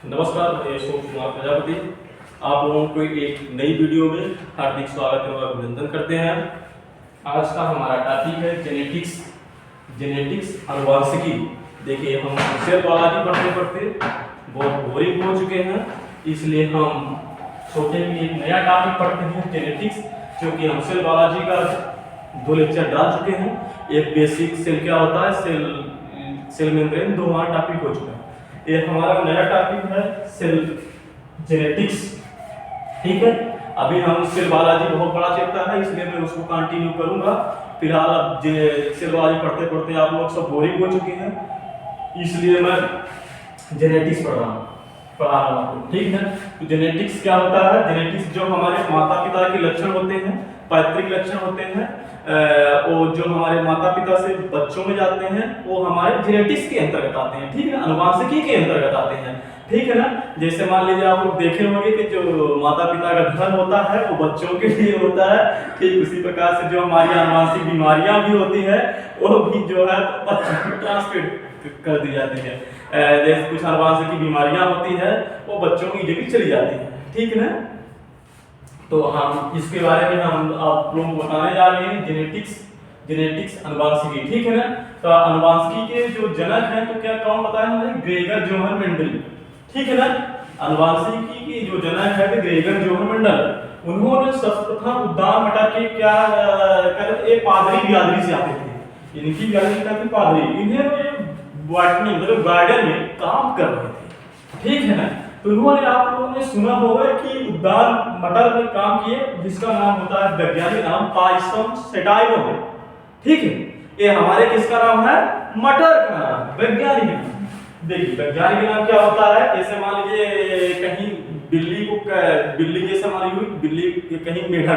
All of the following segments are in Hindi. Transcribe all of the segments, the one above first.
नमस्कार, मैं अशोक कुमार प्रजापति। आप लोगों को एक नई वीडियो में हार्दिक स्वागत एवं अभिनंदन करते हैं। आज का हमारा टॉपिक है जेनेटिक्स आनुवांशिकी। देखिए, हम सेल बायोलॉजी पढ़ते पढ़ते बहुत बोरिंग हो चुके हैं, इसलिए हम छोटे में एक नया टॉपिक पढ़ते हैं जेनेटिक्स, क्योंकि हम सेल बायोलॉजी का 2 लेक्चर डाल चुके हैं। एक बेसिक सेल क्या होता है, सेल मेम्ब्रेन, 2 हमारा टॉपिक हो चुका है। ये हमारा नया टॉपिक है सेल जेनेटिक्स। ठीक है, अभी हम सेल बायोलॉजी बहुत बड़ा चैप्टर है, इसलिए मैं उसको कंटिन्यू करूंगा। फिलहाल अब सेल बायोलॉजी पढ़ते पढ़ते आप लोग सब बोरिंग हो चुके हैं, इसलिए मैं जेनेटिक्स पढ़ा रहा हूँ आपको। ठीक है, तो जेनेटिक्स क्या होता है? जेनेटिक्स जो हमारे माता पिता के लक्षण होते हैं, पैतृक लक्षण होते हैं, वो जो हमारे माता पिता से बच्चों में जाते हैं, वो हमारे जेनेटिक्स के अंतर्गत आते हैं। ठीक है, आनुवांशिकी के अंतर्गत आते हैं। ठीक है ना। जैसे मान लीजिए आप लोग देखे होंगे कि जो माता पिता का धन होता है वो बच्चों के लिए होता है। ठीक उसी प्रकार से जो हमारी आनुवांशिक बीमारियां भी होती है वो भी जो है बच्चों को ट्रांसमिट कर दी जाती है। जैसे कुछ आनुवांशिक बीमारियां होती है वो बच्चों की जगह चली जाती है। ठीक है ना। तो हम इसके बारे में हम आप लोगों को बताने जा रहे हैं जेनेटिक्स आनुवांशिकी। ठीक है ना। तो आनुवांशिकी के जो जनक हैं तो क्या कौन बताया हमें? Gregor Johan Mendel. ठीक है ना। आनुवांशिकी की जो जनक है ग्रेगर जोहन मेंडल, उन्होंने सर्वप्रथम उद्यान मटर के क्या एक पादरी बिरादरी से आते थे। इनकी बिरादरी क्या थी? पादरी। इन्हें बॉटनी मतलब गार्डन में काम कर रहे थे। ठीक है ना। तो उन्होंने, आप लोगों ने सुना होगा कि उद्यान मटर में काम किए, जिसका नाम होता है वैज्ञानिक नाम पायसम सेटाइवम है। ठीक है, ये हमारे किसका नाम है? मटर का नाम, वैज्ञानिक नाम। देखिए, वैज्ञानिक नाम क्या होता है? जैसे मान लीजिए कहीं बिल्ली जैसे हमारी हुई बिल्ली, कहीं मेढक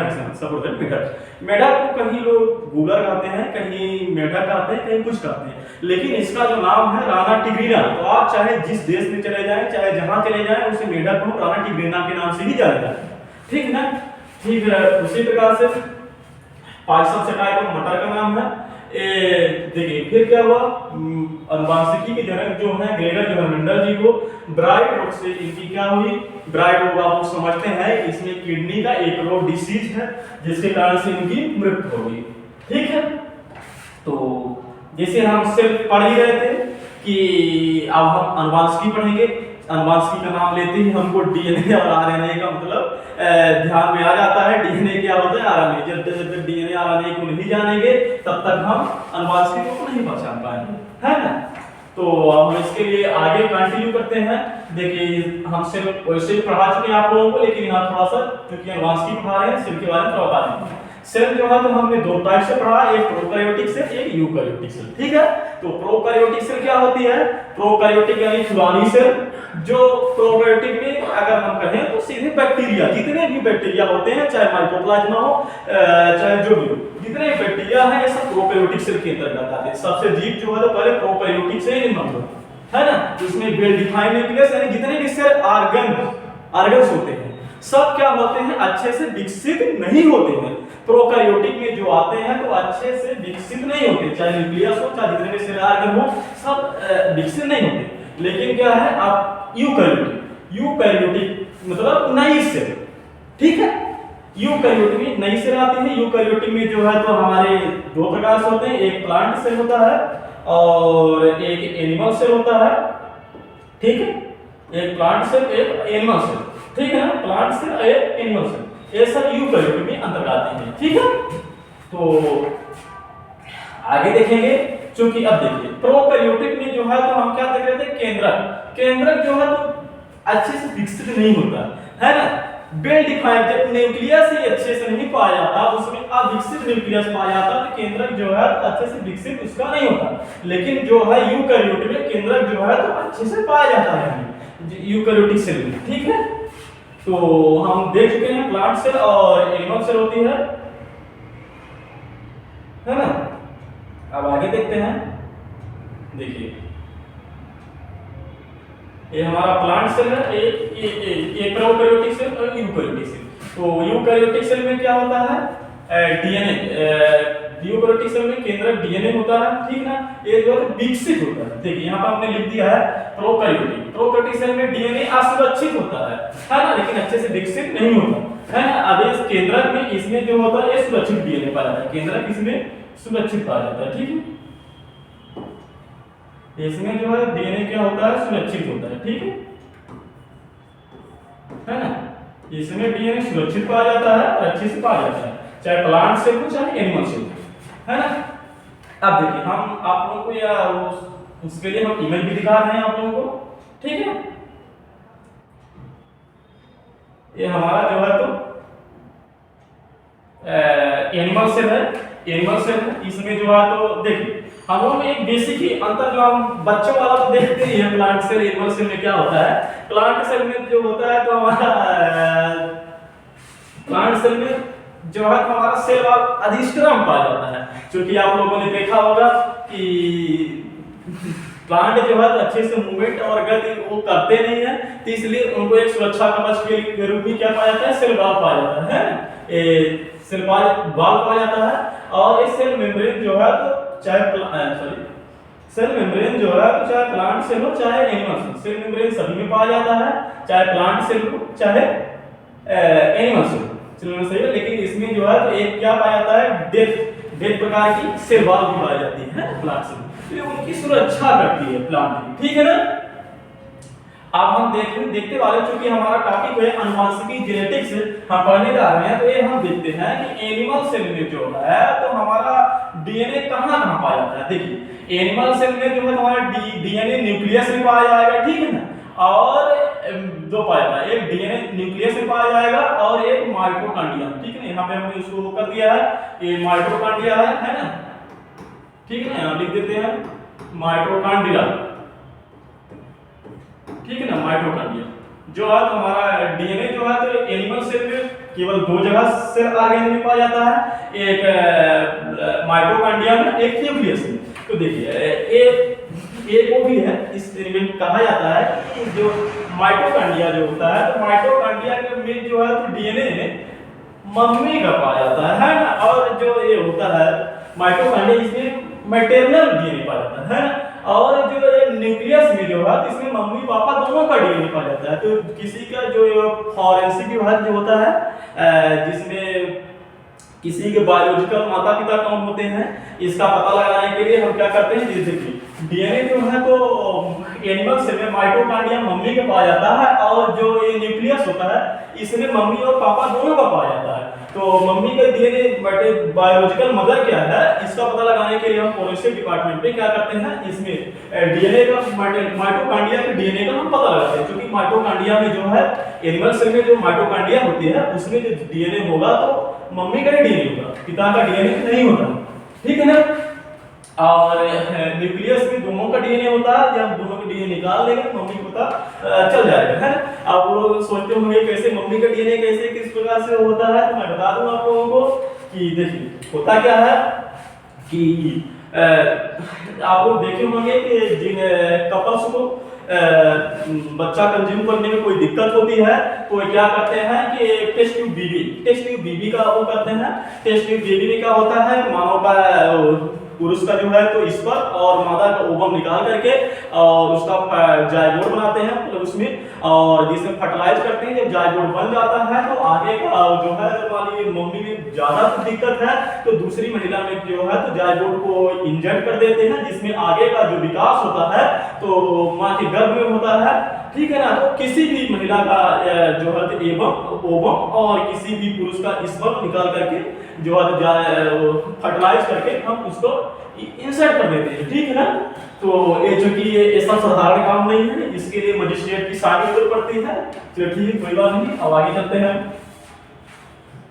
मेढक को कहीं लोग गूलर कहते हैं, कहीं मेढक कहते हैं, कहीं कुछ कहते हैं। लेकिन इसका जो नाम है राना टिग्रीना, तो आप चाहे जिस देश में चले जाएं, चाहे जहां चले जाएं, उसे मेढक को राना टिग्रीना के नाम से ही जाना जाता है। ठीक है ना। ठीक है, उसी प्रकार से पायसम सेटाइवम मटर का नाम है। देखिए फिर क्या हुआ, आनुवांशिकी के जनक जो है ग्रेगर जोहन मेंडल जी को ब्राइट रोग से इनकी क्या हुई? ब्राइट रोग आप समझते हैं, इसमें किडनी का एक रोग डिसीज है, जिसके कारण से इनकी मृत्यु हो गई। ठीक है। तो जैसे हम सिर्फ पढ़ ही रहे थे कि अब हम आनुवांशिकी पढ़ेंगे। आनुवांशिकी का नाम लेते ही हमको डीएनए और आरएनए का मतलब ध्यान में आ जाता है। डीएनए क्या होता है? आरएनए। जब तक डीएनए आरएनए को नहीं जानेंगे तब तक हम आनुवांशिकी को नहीं पहचान पाएंगे, है ना। तो हम इसके लिए आगे कंटिन्यू करते हैं। देखिए, हम सिर्फ वैसे ही पढ़ा चुके हैं आप लोगों को, लेकिन यहाँ थोड़ा सा क्योंकि आनुवांशिकी पढ़ा रहे हैं, सेल के बारे में थोड़ा बता दें। सेल जो है तो हमने 2 टाइप से पढ़ा, एक प्रोकैरियोटिक सेल, एक यूकैरियोटिक सेल। ठीक है। तो प्रोकैरियोटिक सेल क्या होती है? प्रोकैरियोटिक यानी पुरानी सेल। जो प्रोकैरियोटिक में अगर हम कहें तो सीधे बैक्टीरिया, जितने भी बैक्टीरिया होते हैं, चाहे माइकोप्लाज्मा हो, चाहे जो भी हो, जितने बैक्टीरिया हैं, ये सब प्रोकैरियोटिक सेल के अंतर्गत आते हैं। सबसे जीव जो है तो पहले प्रोकैरियोटिक से ही जन्म है ना। इसमें वेल डिफाइंड न्यूक्लियस यानी जितने भी सेल ऑर्गन्स होते हैं सब क्या होते हैं? अच्छे से विकसित नहीं होते हैं। प्रोकैरियोटिक में जो आते हैं तो अच्छे से विकसित नहीं होते, चाहे न्यूक्लियस हो, चाहे जितने भी सेल ऑर्गन हो, सब विकसित नहीं होते। लेकिन क्या है, आप यूकैरियोटिक मतलब नई सेल। ठीक है। यूकैरियोटिक में नई सेल आती है। यूकैरियोटिक में जो है तो हमारे 2 प्रकार से होते हैं, एक प्लांट सेल होता है और एक एनिमल सेल होता है। ठीक है, एक प्लांट सेल, एक एनिमल सेल। ठीक है ना। प्लांट सेल, एक एनिमल सेल, ये सब यूकैरियोटिक में अंतर्गत आते हैं। ठीक है। तो आगे देखेंगे, क्योंकि अब देखिए प्रोकैरियोटिक में जो है तो हम क्या देख रहे थे? केंद्रक जो है तो अच्छे से विकसित नहीं होता है ना। वेल डिफाइंड, जब न्यूक्लियस ही अच्छे से नहीं पाया जाता, उसमें अविकसित न्यूक्लियस पाया जाता, तो केंद्रक जो है तो अच्छे से विकसित उसका नहीं होता। लेकिन जो है यूकैरियोटिक में केंद्रक जो है तो अच्छे से पाया जाता है यूकैरियोटिक सेल में। ठीक है। तो हम देख चुके हैं प्लांट सेल और एनिमल सेल होती है ना। अब आगे देखते हैं। देखिए, ये हमारा प्लांट सेल है, एक प्रोकैरियोटिक सेल और यूकैरियोटिक सेल। तो यूकैरियोटिक सेल में क्या होता है? डीएनए यूकेरियोटिक सेल में केंद्रक डीएनए होता है, ठीक ना, ये जो है विकसित होता है। देखिए यहाँ पर हमने लिख दिया है प्रोकैरियोटिक सेल में डीएनए असुरक्षित होता है ना, लेकिन अच्छे से विकसित नहीं होता है ना। अब इस केंद्रक में इसमें जो होता है ये सुरक्षित डीएनए पाया जाता है, केंद्रक इसमें सुरक्षित पाया जाता है, ठीक है। इसमें जो है डीएनए क्या होता है, सुरक्षित होता है, ठीक है ना। इसमें डीएनए सुरक्षित पाया जाता है और अच्छे से पाया जाता है, चाहे प्लांट सेल हो चाहे एनिमल सेल हो, है ना। अब देखिए हम आप लोगों को या उसके लिए हम इमेज भी दिखा रहे हैं आप लोगों को, ठीक है। ये हमारा जो है तो एनिमल सेल है, एनिमल सेल है। इसमें जो है तो देखिए हम लोग एक बेसिक ही अंतर जो हम बच्चों वाला तो देखते ही है, प्लांट सेल एनिमल सेल में क्या होता है। प्लांट सेल में जो होता है तो हमारा प्लांट सेल में जो है हमारा सेल वाल अधिष्ठान पाया जाता है, क्योंकि आप लोगों ने देखा होगा कि प्लांट जो है तो अच्छे से मूवमेंट और गति वो करते नहीं है, तो इसलिए उनको एक सुरक्षा कवच के रूप में क्या पाया जाता है, सेल वाल पाया जाता है, सेल वाल पाया जाता है। और इस सेल मेम्ब्रेन जो है तो चाहे सेल मेम्ब्रेन जो है तो चाहे प्लांट सेल हो चाहे एनिमल सेल, सेल मेम्ब्रेन सभी में पाया जाता है, चाहे प्लांट सेल हो चाहे एनिमल सेल, चलो सही है। लेकिन इसमें जो है तो एक क्या पाया जाता है, डेथ प्रकार की सेल वाल भी पाई जाती है प्लांट सेल, ये उनकी सुरक्षा करती है प्लांट की, ठीक है ना। अब हम देखते वाले, चूंकि हमारा टॉपिक है अनुवांशिकी जेनेटिक्स, हम पढ़ने जा रहे हैं, तो ये हम देखते हैं कि एनिमल सेल में जो है तो हमारा डीएनए कहां पाया जाता है। देखिए एनिमल सेल में जो है हमारा डीएनए न्यूक्लियस में पाया जाएगा, ठीक है ना, और दो पाया जाता है, एक डीएनए न्यूक्लियस में पाया जाएगा और एक माइटोकॉन्ड्रिया, ठीक है ना। यहाँ पे हमने इसको कर दिया है, ये माइटोकॉन्ड्रिया है ना, ठीक है ना, यहाँ लिख देते हैं माइटोकॉन्ड्रिया, ठीक है ना। माइटोकॉन्ड्रिया जो है तो हमारा डीएनए जो है तो एनिमल सेल में केवल दो जगह सेल ऑर्गेन में पाया जाता है, एक माइटोकॉन्ड्रिया में, एक न्यूक्लियस में। तो देखिए एक वो भी है, इस एलिमेंट कहा जाता है कि जो माइटोकॉन्ड्रिया जो होता है तो माइटोकॉन्ड्रिया में जो है तो डीएनए मम्मी का पाया जाता है ना, और जो ये होता है माइटोकॉन्ड्रिया इसमें मैटरनल डीएनए पाया जाता है ना, और जो न्यूक्लियस में जो है इसमें मम्मी पापा दोनों का डीएनए पाया जाता है। तो किसी का जो फॉरेंसिक विभाग जो होता है जिसमें किसी के बायोलॉजिकल माता पिता कौन होते हैं, इसका पता लगाने के लिए हम क्या करते हैं, जैसे कि डीएनए जो है तो एनिमल सेल में माइटोकॉन्ड्रिया मम्मी का पाया जाता है, और जो ये न्यूक्लियस होता है इसमें मम्मी और पापा दोनों का पाया जाता है। तो मम्मी का डीएनए बायोलॉजिकल मदर क्या है, इसका पता लगाने के लिए हम फॉरेंसिक डिपार्टमेंट में क्या करते हैं, इसमें डीएनए का माइटोकॉन्ड्रिया के डीएनए का हम पता लगाते हैं, क्योंकि माइटोकॉन्ड्रिया में जो है एनिमल सेल में जो माइटोकॉन्ड्रिया होती है उसमें जो डीएनए होगा तो मम्मी का ही डीएनए होगा, पिता का डीएनए नहीं होता, ठीक है ना। और न्यूक्लियस में दोनों का डीएनए होता है, जब दोनों का डीएनए निकाल लेंगे मम्मी को पता चल जाएगा, है ना। आप लोग सोचते होंगे कैसे मम्मी का डीएनए कैसे किस प्रकार से होता है, तो मैं बता दूं आप लोगों को कि देखिए होता क्या है कि आप लोग देखे होंगे कि जिन कपल्स को बच्चा कंज्यूम करने में कोई दिक्कत होती है तो वे क्या करते हैं कि टेस्ट ट्यूब बीबी का वो करते हैं। टेस्ट ट्यूब बीबी में क्या होता है, मानव का पुरुष का जो है तो इस पर और मादा का ओवम निकाल करके और उसका जायगोट बनाते हैं, मतलब उसमें, और जिसमें फर्टिलाइज करते हैं। जब जायगोट बन जाता है तो आगे का जो है हमारी मम्मी में ज्यादा दिक्कत है तो दूसरी महिला में जो है तो जायगोट को इंजेक्ट कर देते हैं, जिसमें आगे का जो विकास होता है तो माँ के गर्भ में होता है, ठीक है ना। तो किसी भी महिला का जो है ओवम और किसी भी पुरुष का स्पर्म निकाल करके जो है फर्टिलाइज करके हम उसको इंसर्ट कर देते हैं, ठीक है ना। तो ये चूंकि ये ऐसा साधारण काम नहीं है, इसके लिए मजिस्ट्रेट की साइन जरूरत पड़ती है। चलो ठीक है, कोई बात नहीं, अब आगे चलते हैं,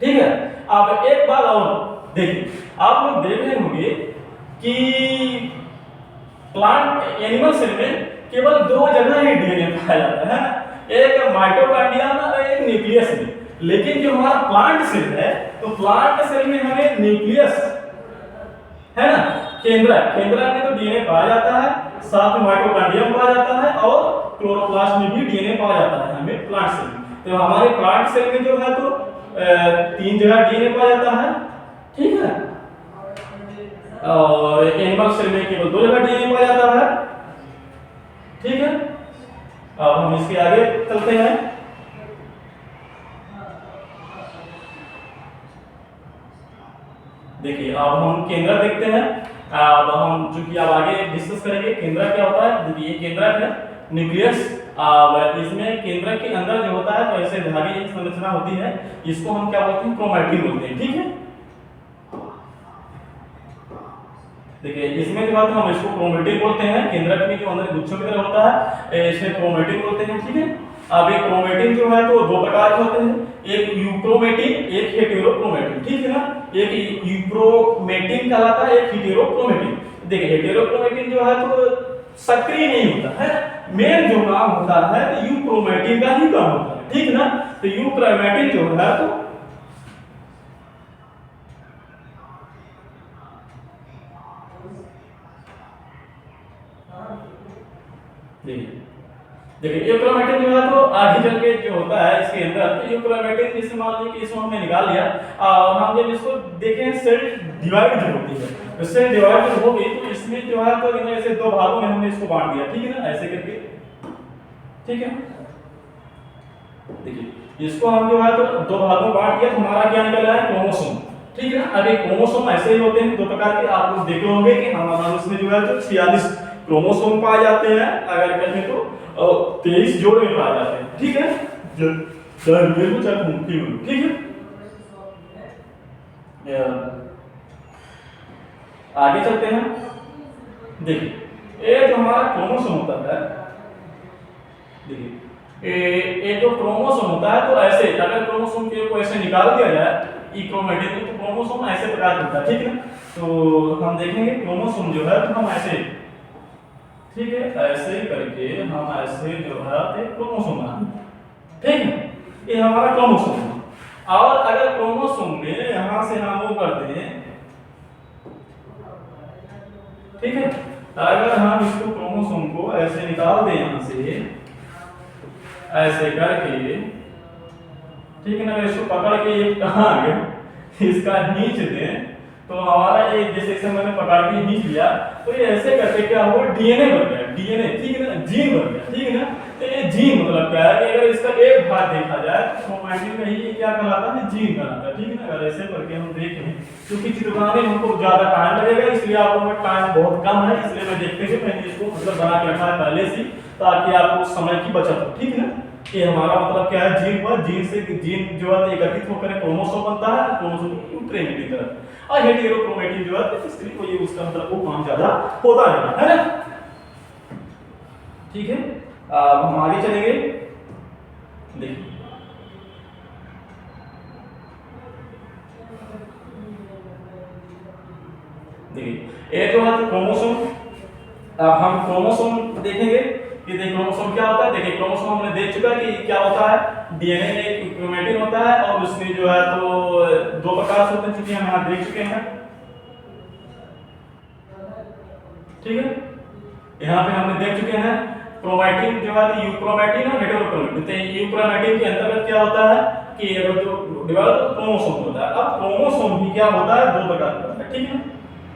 ठीक है। अब एक बात और देखिए, आप लोग देख रहे होंगे कि प्लांट एनिमल सेल में केवल दो जगह ही डीएनए पाया जाता है, एक माइटोकॉन्ड्रिया में और एक न्यूक्लियस में। लेकिन जो हमारा प्लांट सेल है तो प्लांट सेल में हमें न्यूक्लियस है ना, केंद्रक में तो डीएनए पाया जाता है, साथ में माइटोकॉन्ड्रिया में पाया जाता है और क्लोरोप्लास्ट में भी डीएनए पाया जाता है हमें प्लांट सेल में। तो हमारे प्लांट सेल में जो है तो तीन जगह डीएनए पाया जाता है, ठीक है। और एनिमल सेल में केवल 2 जगह डीएनए पाया जाता है। ठीक है, अब हम इसके आगे चलते हैं। देखिए अब हम केंद्रक देखते हैं। अब हम चूंकि अब आगे डिस्कस करेंगे केंद्रक क्या होता है। देखिए ये केंद्रक है, न्यूक्लियस। अब इसमें केंद्रक के अंदर जो होता है तो ऐसे धागे की संरचना होती है, इसको हम क्या बोलते हैं, क्रोमैटिन बोलते हैं। ठीक है, देखिए इसमें जो है हम इसको क्रोमैटिन बोलते हैं। केंद्रक में जो अंदर गुच्छों की तरह होता है इसे क्रोमैटिन बोलते हैं। ठीक है, अब ये क्रोमैटिन जो है तो 2 प्रकार के होते हैं, एक यूक्रोमैटिन, एक हेटेरोक्रोमैटिन। ठीक है ना, एक यूक्रोमैटिन कहलाता है, एक हेटेरोक्रोमैटिन। देखिए हेटेरोक्रोमैटिन जो है तो सक्रिय नहीं होता है, मेन जो काम होता है तो यूक्रोमैटिन का ही काम होता है। ठीक है ना, तो यूक्रोमैटिन जो है तो देखिए यूक्रोमैटिन जो है तो आगे चल के जो होता है इसके अंदर, तो यूक्रोमैटिन जैसे मान लीजिए कि इसको हमने निकाल लिया और हम जब इसको देखें सेल डिवाइड जो होती है, तो सेल डिवाइड जो हो गई तो इसमें जो है तो ऐसे 2 भागों में हमने इसको बांट दिया। ठीक है ना, ऐसे करके। ठीक है, देखिए इसको हम जो है तो 2 भागों में बांट दिया तो हमारा क्या निकल रहा है, क्रोमोसोम। ठीक है ना, अभी क्रोमोसोम ऐसे ही होते हैं 2 प्रकार के। आप लोग देखे होंगे कि हमारे मनुष्य में जो है तो 46 क्रोमोसोम पाए जाते हैं, अगर कहें तो 23 जोड़े में पाए जाते हैं। ठीक है, ठीक है, आगे चलते हैं। देखिए ये जो हमारा क्रोमोसोम होता है, देखिए ये जो क्रोमोसोम होता है तो ऐसे अगर क्रोमोसोम को ऐसे निकाल दिया जाए क्रोमैटिन तो क्रोमोसोम ऐसे प्रकार का होता है। ठीक है, तो हम देखेंगे क्रोमोसोम जो है तो हम ऐसे, ठीक है, ऐसे करके हम ऐसे जो है क्रोमोसोम बनाते। ठीक है, ये हमारा क्रोमोसोम है। और अगर क्रोमोसोम में यहां से हम वो करते हैं, ठीक है, अगर हम इसको क्रोमोसोम को ऐसे निकाल दें यहां से ऐसे करके, ठीक है ना, इसको पकड़ के ये कहां गया, इसका खींच दें तो हमारा ये जैसे इसे मैंने पकड़ के खींच लिया तो ये ऐसे करके क्या हुआ, डीएनए बन गया। डीएनए, ठीक है ना, जीन बन गया। ठीक है ना, तो ये जीन मतलब क्या है कि अगर इसका एक भाग देखा जाए तो क्रोमैटिन में ही ये क्या कहलाता है, जीन कहलाता है। ठीक है ना, अगर ऐसे करके हम देखें, क्योंकि चित्र बनाने में हमको ज्यादा टाइम लगेगा इसलिए आप लोगों का टाइम बहुत कम है, इसलिए मैं देखते हुए मैंने इसको मतलब बना के रखा है पहले से, ताकि आपको समय की बचत हो। ठीक है ना, ये हमारा मतलब क्या है, जीन पर, जीन से जीन जो है एकत्रित होकर क्रोमोसोम बनता है, क्रोमोसोम यूक्रेन की तरह, और हेटेरोक्रोमैटिन जो है इसलिए वो ये उसका मतलब वो काम ज्यादा होता है ना। ठीक है, अब हम आगे चलेंगे। देखिए देखिए ये जो है क्रोमोसोम, अब हम क्रोमोसोम देखेंगे कि देखिए क्रोमोसोम क्या होता है। देखिए क्रोमोसोम हमने देख चुका है कि क्या होता है, डीएनए में एक क्रोमैटिन होता है और उसमें जो है तो 2 प्रकार से होते हैं, चूंकि हम यहाँ देख चुके हैं। ठीक है, यहाँ पे हमने देख चुके हैं क्रोमैटिन जो है यूक्रोमैटिन और हेटेरोक्रोमैटिन। तो यूक्रोमैटिन के अंतर्गत क्या होता है कि अगर जो डिवाइड क्रोमोसोम होता है, अब क्रोमोसोम भी क्या होता है, 2 प्रकार का होता है। ठीक है,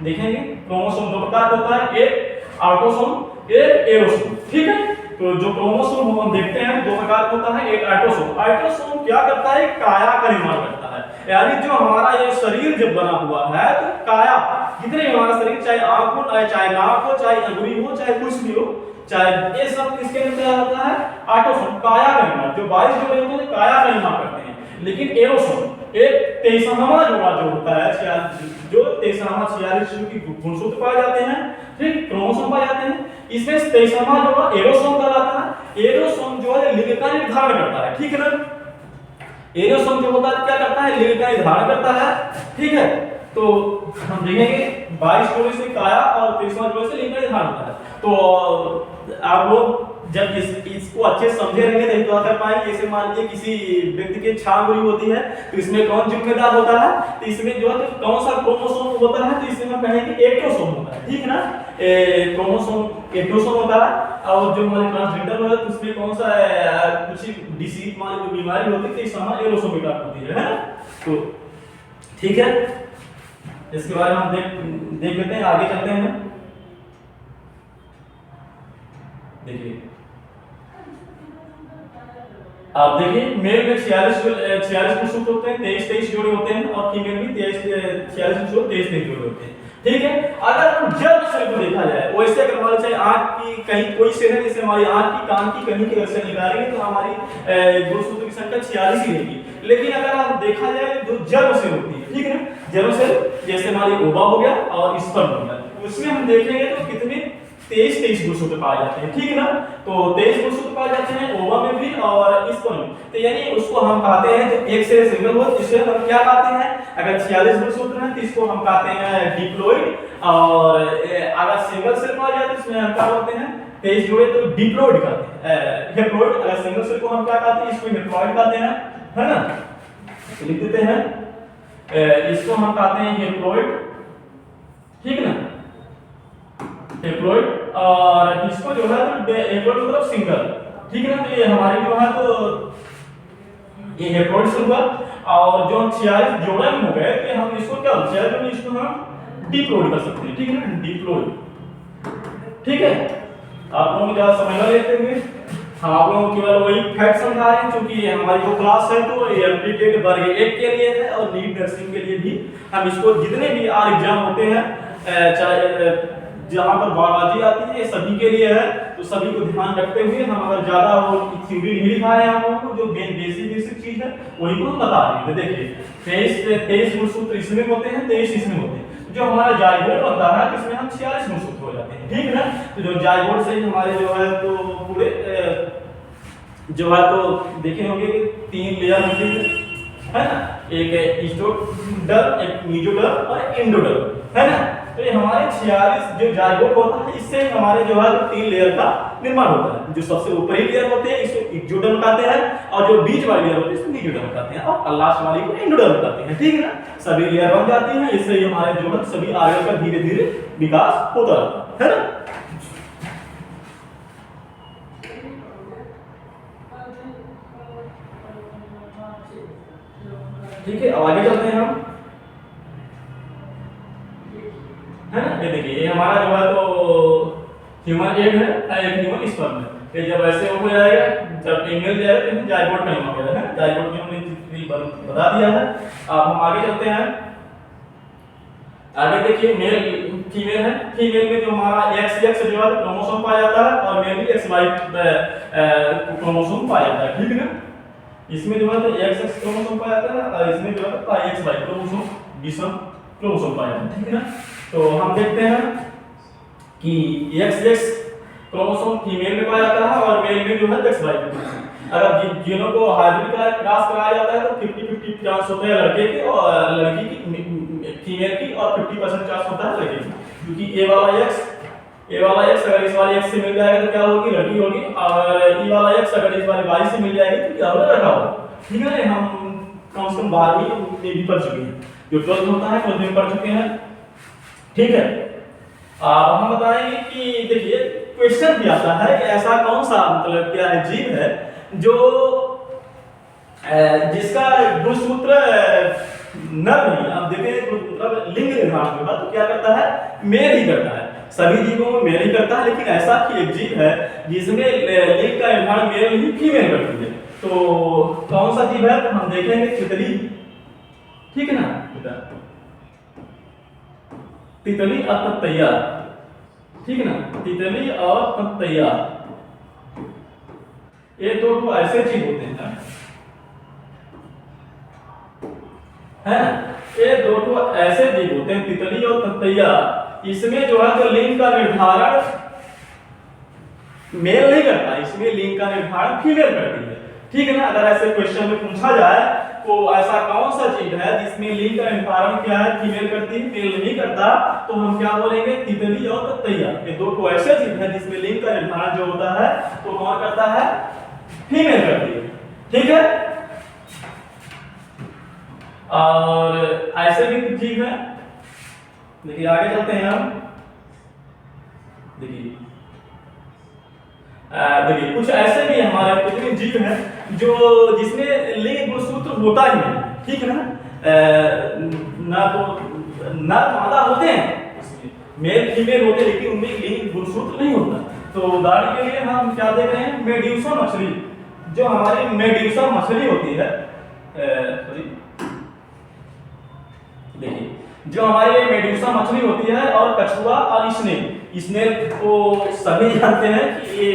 देखेंगे क्रोमोसोम 2 प्रकार का होता है, एक ऑटोसोम, एक एरोसोम। ठीक है, तो जो क्रोमोसोम हम देखते हैं 2 प्रकार का होता है, एक ऑटोसोम। ऑटोसोम क्या करता है, काया का निर्माण करता है, यानी जो हमारा ये शरीर जब बना हुआ है तो काया, जितने हमारा शरीर, चाहे आंख हो, चाहे नाक हो, चाहे अंगुली हो, चाहे कुछ भी हो, चाहे ये सब किसके अंदर होता है, ऑटोसोम, काया का निर्माण। जो 22 जोड़े होते हैं काया का निर्माण करते हैं, लेकिन एरोसोम एक 23वां जोड़ा जो होता है, जो 23वां 46 की गुणसूत्र पाए जाते हैं, ठीक, क्रोमोसोम पाए जाते हैं, इसमें 23वां जोड़ा एरोसोम कहलाता है। एरोसोम जो है लिंग का निर्धारण करता है। ठीक है ना, एरोसोम जो होता है क्या करता है, लिंग का निर्धारण करता है। ठीक है, तो हम देखेंगे 22 जोड़े से काया और 23वां जोड़े से लिंग का निर्धारण होता है। तो आप लोग जब इसको अच्छे से समझे रहेंगे तो तो कर पाएंगे। जैसे मान लीजिए किसी व्यक्ति की 6 अंगुली होती है तो इसमें कौन जिम्मेदार होता है, तो इसमें जो है तो कौन सा क्रोमोसोम होता है, तो इसमें हम कहेंगे एक्टोसोम होता है। ठीक है ना, क्रोमोसोम एक्टोसोम होता है। और जो हमारे ट्रांसजेंडर होता है तो उसमें कौन सा कुछ डिसीज मान लीजिए बीमारी होती है तो इसमें एरोसोम होती है ना। तो ठीक है, इसके बारे में हम देख लेते हैं, आगे चलते हैं। देखिए आप देखिए, मेल में 46 गुणसूत्र होते हैं, 23 जोड़े होते हैं, और फीमेल में 46 गुणसूत्र 23 जोड़े होते हैं। ठीक है, अगर हम जर्म सेल को देखा जाए, वैसे अगर मान लीजिए आंख की कहीं कोई सेल है, जैसे हमारी आंख की कान की कहीं की अगर सेल निकालेंगे तो हमारी गुणसूत्र की संख्या 46 ही रहेगी। लेकिन अगर आप देखा जाए जो जर्म सेल होती है, ठीक है ना, जर्म सेल जैसे हमारी ओवा हो गया और स्पर्म हो गया, उसमें हम देखेंगे तो कितने 23 गुणसूत्र पाए जाते हैं। ठीक है ना, तो 23 गुणसूत्र पाए जाते हैं ओवा में भी और स्पर्म में। तो यानी उसको हम कहते हैं जो एक से सिंगल हो, जिसे हम क्या कहते हैं, अगर 46 गुणसूत्र हैं तो इसको हम कहते हैं डिप्लॉइड, और अगर सिंगल सेल पाए जाते हैं इसमें हम क्या बोलते हैं 23 जोड़े तो डिप्लॉइड कहते हैं। हेप्लॉइड, अगर सिंगल सेल को हम क्या कहते हैं, इसको हेप्लॉइड कहते हैं, है ना, तो लिख देते हैं इसको हम कहते हैं हेप्लॉइड। ठीक है ना, हेप्लॉइड, और इसको जो है तो हेप्लॉइड मतलब सिंगल। ठीक है ना, तो ये हमारी जो है तो ये हेप्लॉइड से हुआ, और जो 46 जोड़ा में हो गए तो हम इसको क्या 46 में इसको हम डिप्लॉइड कर सकते हैं। ठीक है ना, डिप्लॉइड। ठीक है, आप लोगों को ज्यादा समझ लेते हुए हम आप लोगों को केवल वही फैक्ट समझा रहे हैं, क्योंकि हमारी जो क्लास है तो ये एमपीटेड वर्ग 1 के लिए है और नीट नर्सिंग के लिए भी। हम इसको जितने भी आर एग्जाम होते हैं, चाहे जहां पर बायोलॉजी आती है, सभी के लिए है, तो सभी को ध्यान रखते हुए हम अगर ज्यादा वो थ्योरी नहीं लिखा है हम लोगों को, जो बेसिक चीज है वही को हम बता रहे हैं। देखिए 23 गुणसूत्र इसमें होते हैं, 23 इसमें होते हैं। जो हमारा जाइगोट बनता है इसमें हम 46 गुणसूत्र हो जाते हैं। ठीक है ना, तो जो जाइगोट से हमारे जो है तो पूरे जो है तो देखे होंगे कि 3 लेयर होती है ना, एक एस्ट्रोडर्म, एक मेसोडर्म और एंडोडर्म, है ना। तो ये हमारे 46 जो जाइगोट होता है, इससे हमारे जो है 3 लेयर का निर्माण होता है। जो सबसे ऊपरी लेयर होते हैं इसको एक्सोडर्म कहते हैं, और जो बीच वाली लेयर होती है इसको मेसोडर्म कहते हैं, और लास्ट वाली को एंडोडर्म कहते हैं। ठीक है ना, सभी लेयर बन जाती हैं, इससे ही हमारे जो है सभी आगे का धीरे धीरे विकास होता रहता है ना। ठीक है, अब आगे चलते हैं हम, है ना। ये देखिए, ये हमारा जो है तो ह्यूमन एग है, एक ह्यूमन स्पर्म है। ये जब ऐसे हो जाएगा, जब फीमेल जाएगा तो जाइगोट नहीं हो गया है, जाइगोट में हमने बता दिया है। अब हम आगे चलते हैं। आगे देखिए, मेल फीमेल है, फीमेल में जो हमारा XX जो है क्रोमोसोम पाया जाता है, और मेल में XY क्रोमोसोम पाया जाता है। ठीक है ना, इसमें जो है तो XX क्रोमोसोम पाया जाता है, और इसमें जो है XY क्रोमोसोम विषम क्रोमोसोम पाया जाता है। ठीक है ना, तो हम देखते हैं कि XX क्रोमोसोम फीमेल में पाया जाता है, और मेल में जो है XY क्रोमोसोम। अगर जीनों को हाइब्रिड क्रॉस कराया जाता है तो 50-50 चांस होता है लड़के के और लड़की की, फीमेल की, और 50% चांस होता है लड़के की, क्योंकि ए वाला X अगर इस वाले X से मिल जाएगा तो क्या होगी, लड़की होगी, और E वाला X अगर इस वाले Y से मिल जाएगी तो क्या होगा, लड़का होगा। ठीक है, हम कम से कम 12वीं में भी पढ़ चुके हैं, जो 12th होता है 12th में पढ़ चुके हैं। ठीक है, अब हम बताएंगे कि देखिए क्वेश्चन भी आता है कि ऐसा कौन सा मतलब क्या है जीव है जो जिसका गुणसूत्र नर नहीं। अब देखें मतलब लिंग निर्धारण के बाद तो क्या करता है, मेल ही करता है, सभी जीवों में मेल ही करता है, लेकिन ऐसा कि एक जीव है जिसमें लिंग का निर्धारण मेल ही फीमेल करती है। तो कौन सा जीव है, तो हम देखेंगे तितली। ठीक है ना, तितली और ततैया। ठीक है ना, तितली और ततैया, ये दो ऐसे जीव होते हैं, है ना, ये दो ऐसे जीव होते हैं तितली और ततैया। इसमें जो है तो लिंग का निर्धारण मेल नहीं करता, इसमें लिंग का निर्धारण फीमेल करती है। ठीक है ना, अगर ऐसे क्वेश्चन में पूछा जाए तो ऐसा कौन सा जीव है जिसमें लिंग का निर्धारण क्या है, फीमेल करती है, मेल नहीं करता, तो हम क्या बोलेंगे, तितली और ततैया। ये दो ऐसे जीव है जिसमें लिंग का निर्धारण जो होता है तो कौन करता है, फीमेल करती है। ठीक है, और ऐसे भी कुछ जीव है, देखिए आगे चलते हैं हम। देखिए कुछ ऐसे भी हमारे कितने जीव हैं जो जिसमें लिंग गुणसूत्र होता ही नहीं। ठीक है ना, ना तो नर मादा होते हैं, मेल फीमेल होते हैं, लेकिन उनमें लिंग गुणसूत्र नहीं होता। तो उदाहरण के लिए हम क्या देख रहे हैं, मेड्यूसा मछली, जो हमारी मेड्यूसा मछली होती है, देखिए जो हमारी मेड्यूसा मछली होती है और कछुआ और स्नेल को सभी जानते हैं कि ये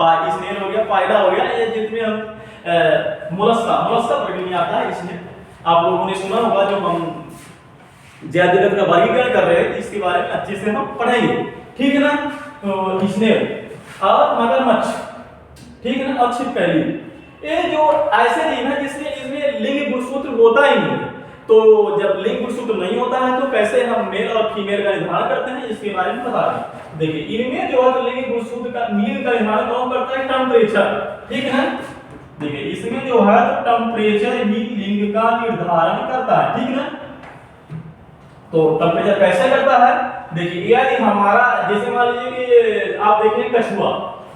स्नेल हो गया, पायदा हो गया, ये जितने हम मोलस्का वर्ग में आता है। इसमें आप लोगों ने सुना होगा, जो हम जैव जगत का वर्गीकरण कर रहे थे, इसके बारे में अच्छे से हम पढ़ेंगे, ठीक है ना। तो स्नेल और मगरमच्छ, ठीक है ना, और छिपकली, ये जो ऐसे जीव है जिसमें इसमें लिंग गुणसूत्र होता ही नहीं है। तो जब लिंग गुणसूत्र नहीं होता है तो कैसे हम मेल और फीमेल का निर्धारण करते हैं, इसके बारे में बता रहे हैं। देखिए इनमें जो है तो लिंग गुणसूत्र का निर्धारण कौन करता है, टेम्परेचर, ठीक है ना। देखिए इसमें जो है तो टेम्परेचर ही लिंग का निर्धारण करता है, ठीक है ना। तो टेम्परेचर कैसे करता है, देखिए यदि हमारा जैसे मान लीजिए कि आप देखें कछुआ,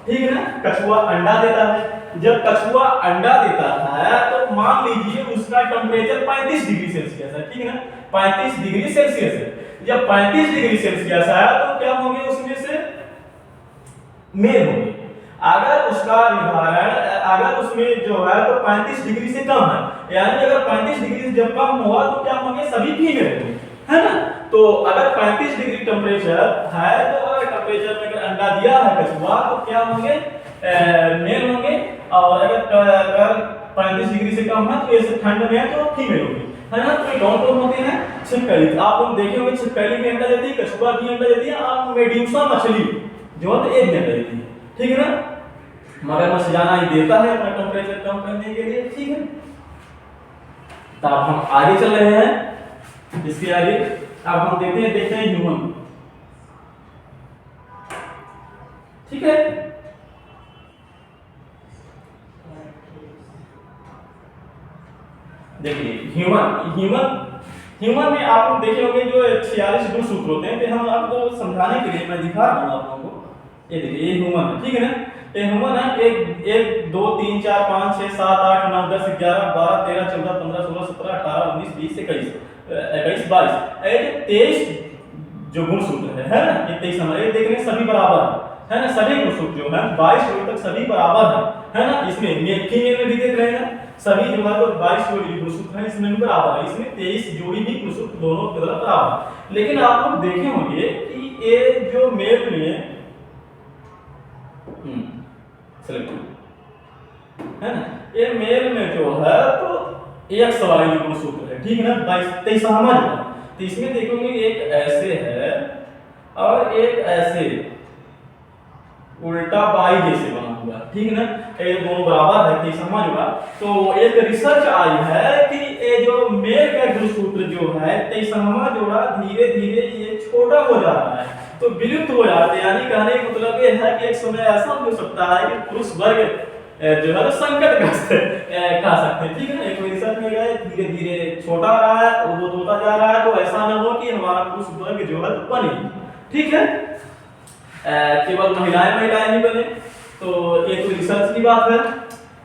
ठीक है ना, कछुआ अंडा देता है। जब कछुआ अंडा देता है तो मान लीजिए उसका टेम्परेचर 35 डिग्री सेल्सियस है, ठीक है ना, 35 डिग्री सेल्सियस है। जब 35 डिग्री सेल्सियस है तो क्या होंगे, उसमें से मेल होंगे। अगर उसका निर्धारण अगर उसमें जो है तो 35 डिग्री से कम है, यानी अगर 35 डिग्री से जब कम हुआ तो क्या होंगे, सभी फीमेल होंगे, है ना। तो अगर 35 डिग्री टेम्परेचर है, तो अगर टेम्परेचर में अगर अंडा दिया है कछुआ तो क्या होंगे, मेल होंगे। और अगर 35 डिग्री से कम है तो ऐसे ठंड में है तो फीमेल होगी, है ना। तो ये कौन होते हैं, छिपकली। आप लोग देखे होंगे छिपकली भी अंडा देती है, कछुआ भी अंडा देती है, और मेड्यूसा मछली जो है एक अंडा देती है, ठीक है ना। मगरमच्छ जाना ही देता है अपना टेम्परेचर कम करने के लिए, ठीक है। तो अब हम आगे चल रहे हैं, इसके आगे अब हम देखते हैं ह्यूमन, ठीक है। देखिए ह्यूमन में आप लोग देखे होंगे जो 46 गुणसूत्र होते हैं। तो हम आपको समझाने के लिए मैं दिखा रहा हूँ आप लोगों को। ये देखिए ये ह्यूमन है, ठीक है ना। ये ह्यूमन है, 1 2 3 4 5 6 7 8 9 10 11 12 13 14 15 16 17 18 19 20 21 22 ये 23 जो गुणसूत्र है ना, ये 23 हमारे देख रहे हैं सभी बराबर है ना। सभी गुणसूत्र जो है 22 जोड़ी तक सभी बराबर है ना। इसमें मेल फीमेल में भी देख रहे हैं सभी जो है तो 22 जोड़ी गुणसूत्र है, इसमें भी बराबर है। इसमें 23 जोड़ी भी गुणसूत्र दोनों के बराबर। लेकिन आप लोग देखे होंगे कि ये जो मेल में है ना, ये मेल में जो है तो एक्स वाले जो गुणसूत्र है, ठीक है ना, 23 समझ। तो इसमें देखोगे एक ऐसे है और एक ऐसे उल्टा बाई जैसे बना हुआ, ठीक है ना। ये दोनों बराबर है, 23 समझ होगा। तो एक रिसर्च आई है कि ये जो मेल का गुणसूत्र जो है 23वां जोड़ा धीरे धीरे ये छोटा हो जा रहा है, तो विलुप्त हो जाते हैं। यानी कहने का मतलब ये है कि एक समय ऐसा हो सकता है कि पुरुष वर्ग जो है संकटग्रस्त कह सकते हैं, ठीक है ना। एक रिसर्च में गए धीरे धीरे छोटा आ रहा है, वो होता जा रहा है, तो ऐसा ना हो कि हमारा पुरुष वर्ग जो है बने, ठीक है, केवल महिलाएं ही बने। तो ये तो रिसर्च की बात है।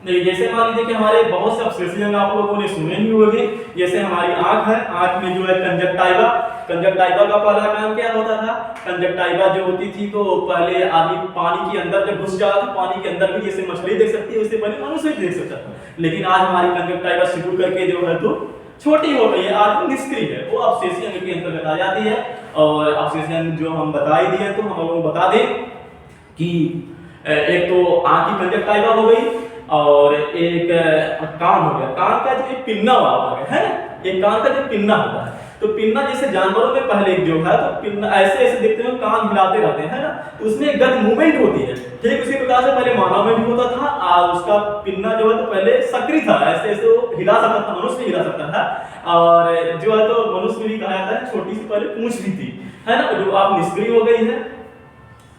नहीं, जैसे मान लीजिए कि हमारे बहुत से अवशेष आप लोगों ने सुने ही होंगे। जैसे हमारी आंख है, आंख में जो है कंजक्टाइवा का पहला काम क्या होता था, कंजक्टाइवा जो होती थी तो पहले आदमी पानी के अंदर जब घुस जाता था, पानी के अंदर भी जैसे मछली देख सकती है वैसे पहले मनुष्य भी देख सकता था। लेकिन आज हमारी कंजक्टाइवा सिकुड़ करके जो है तो छोटी हो गई है, आज निष्क्रिय है, वो अवशेषीय अंग के अंतर्गत आ जाती है। और अवशेषीय अंग जो हम बता ही दिए तो हम लोग बता दें कि एक तो आंख की कंजक्टाइवा हो गई और एक कान हो गया। कान का जो पिन्ना वाला भाग है ना, एक कान का जो पिन्ना होता है, तो पिन्ना जैसे जानवरों में पहले जो है तो पिन्ना ऐसे ऐसे देखते हैं, कान हिलाते रहते हैं, है ना, तो उसमें गति मूवमेंट होती है। ठीक उसी प्रकार से पहले मानव में भी होता था, और उसका पिन्ना जो है तो पहले सक्रिय था, ऐसे ऐसे वो हिला सकता था, मनुष्य हिला सकता था। और जो है तो मनुष्य भी कहा जाता है छोटी सी पहले पूंछ भी थी, है ना, जो आप निष्क्रिय हो गई है,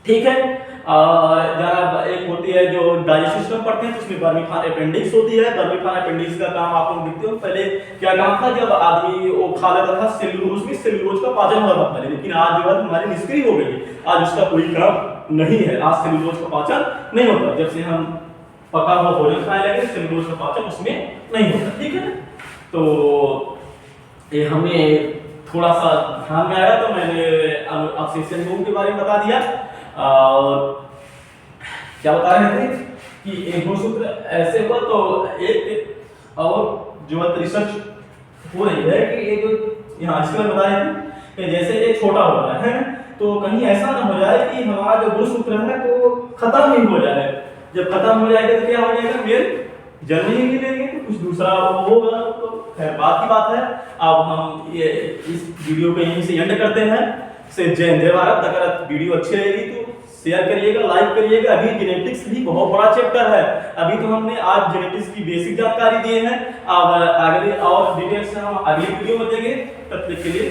ठीक है। जरा एक होती है जो डाइजेस्टिव सिस्टम पढ़ते हैं तो उसमें बर्मीखान अपेंडिक्स होती है। बर्मीखान अपेंडिक्स का काम आप लोग देखते हो, पहले क्या काम था, जब आदमी वो खा लेता था सेलुलोज में, सेलुलोज का पाचन होता था पहले, लेकिन आज जो है हमारी निष्क्रिय हो गई, आज उसका कोई काम नहीं है, आज सेलुलोज का पाचन नहीं होता। जब से हम पका हुआ भोजन खाने लगे सेलुलोज का पाचन उसमें नहीं होता, ठीक है ना। तो ये हमें थोड़ा सा ध्यान में आया तो मैंने अवशेषण गुण के बारे में बता दिया। और क्या बता रहे थे कि एक गुणसूत्र ऐसे हुआ तो एक और जो रिसर्च हो रही है कि ये जो यहाँ इसमें बता रहे थे कि जैसे ये छोटा हो रहा है तो कहीं ऐसा ना हो जाए कि हमारा जो गुणसूत्र है तो खत्म ही हो जाए। जब खत्म हो जाएगा तो क्या हो जाएगा, मेल जल्दी ही मिलेंगे तो कुछ दूसरा होगा। तो खैर बात की बात है। अब हम ये इस वीडियो को यहीं से एंड करते हैं। से जय हिंद जय भारत। अगर वीडियो अच्छी लगी तो शेयर करिएगा, लाइक करिएगा। अभी जेनेटिक्स भी बहुत बड़ा चैप्टर है। अभी तो हमने आज जेनेटिक्स की बेसिक जानकारी दिए हैं। अब आगे और डिटेल्स हम अगली वीडियो में देंगे। तब तक के लिए